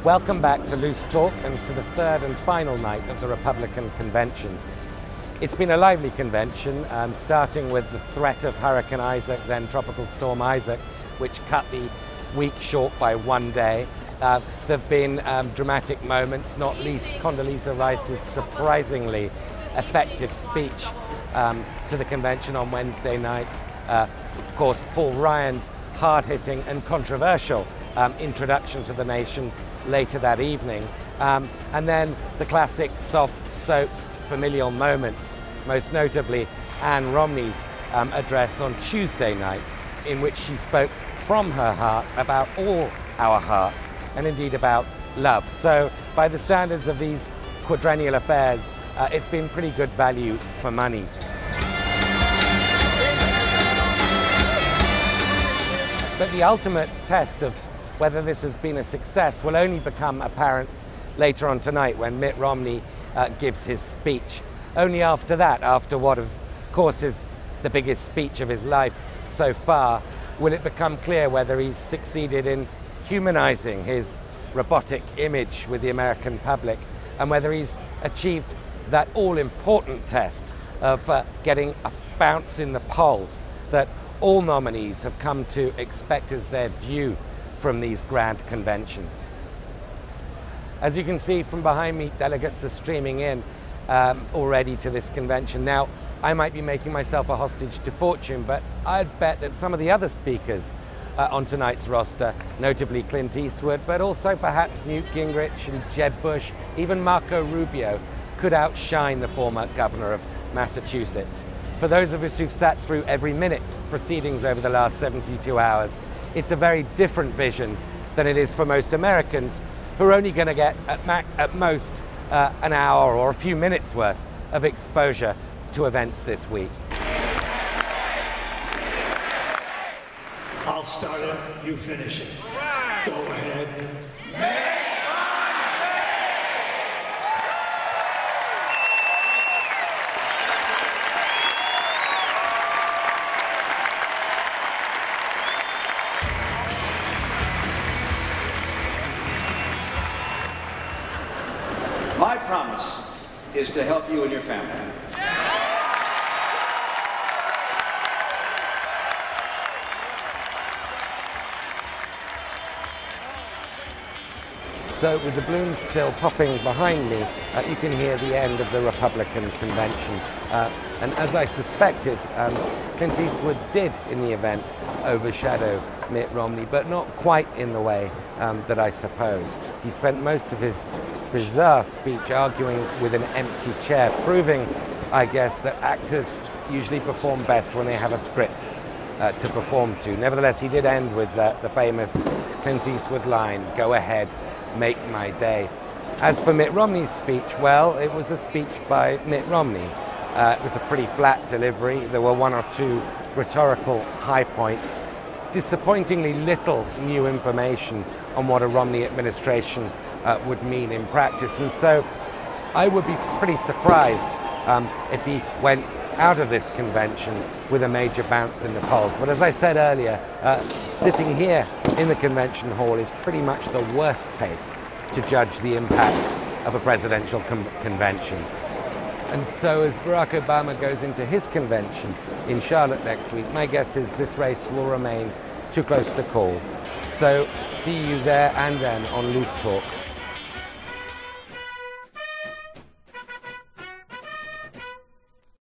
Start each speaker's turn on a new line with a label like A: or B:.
A: Welcome back to Loose Talk and to the third and final night of the Republican convention. It's been a lively convention, starting with the threat of Hurricane Isaac, then Tropical Storm Isaac, which cut the week short by one day. There have been dramatic moments, not least Condoleezza Rice's surprisingly effective speech to the convention on Wednesday night. Of course, Paul Ryan's hard-hitting and controversial introduction to the nation later that evening. And then the classic soft-soaked familial moments, most notably Anne Romney's address on Tuesday night, in which she spoke from her heart about all our hearts and indeed about love. So by the standards of these quadrennial affairs, it's been pretty good value for money. But the ultimate test of whether this has been a success will only become apparent later on tonight when Mitt Romney gives his speech. Only after that, after what of course is the biggest speech of his life so far, will it become clear whether he's succeeded in humanizing his robotic image with the American public and whether he's achieved that all-important test of getting a bounce in the polls that all nominees have come to expect as their due from these grand conventions. As you can see from behind me, delegates are streaming in already to this convention. Now, I might be making myself a hostage to fortune, but I'd bet that some of the other speakers on tonight's roster, notably Clint Eastwood, but also perhaps Newt Gingrich and Jeb Bush, even Marco Rubio, could outshine the former governor of Massachusetts. For those of us who've sat through every minute proceedings over the last 72 hours, it's a very different vision than it is for most Americans, who are only going to get at most an hour or a few minutes worth of exposure to events this week.
B: I'll start it, you finish it. Go ahead.
C: My promise is to help you and your family.
A: So with the balloons still popping behind me, you can hear the end of the Republican convention. And as I suspected, Clint Eastwood did, in the event, overshadow Mitt Romney, but not quite in the way that I supposed. He spent most of his bizarre speech arguing with an empty chair, proving, I guess, that actors usually perform best when they have a script to perform to. Nevertheless, he did end with the famous Clint Eastwood line, "Go ahead, make my day." As for Mitt Romney's speech, well, it was a speech by Mitt Romney. It was a pretty flat delivery. There were one or two rhetorical high points. Disappointingly little new information on what a Romney administration would mean in practice. And so I would be pretty surprised if he went out of this convention with a major bounce in the polls. But as I said earlier, sitting here in the convention hall is pretty much the worst place to judge the impact of a presidential convention. And so as Barack Obama goes into his convention in Charlotte next week, my guess is this race will remain too close to call. So see you there and then on Loose Talk.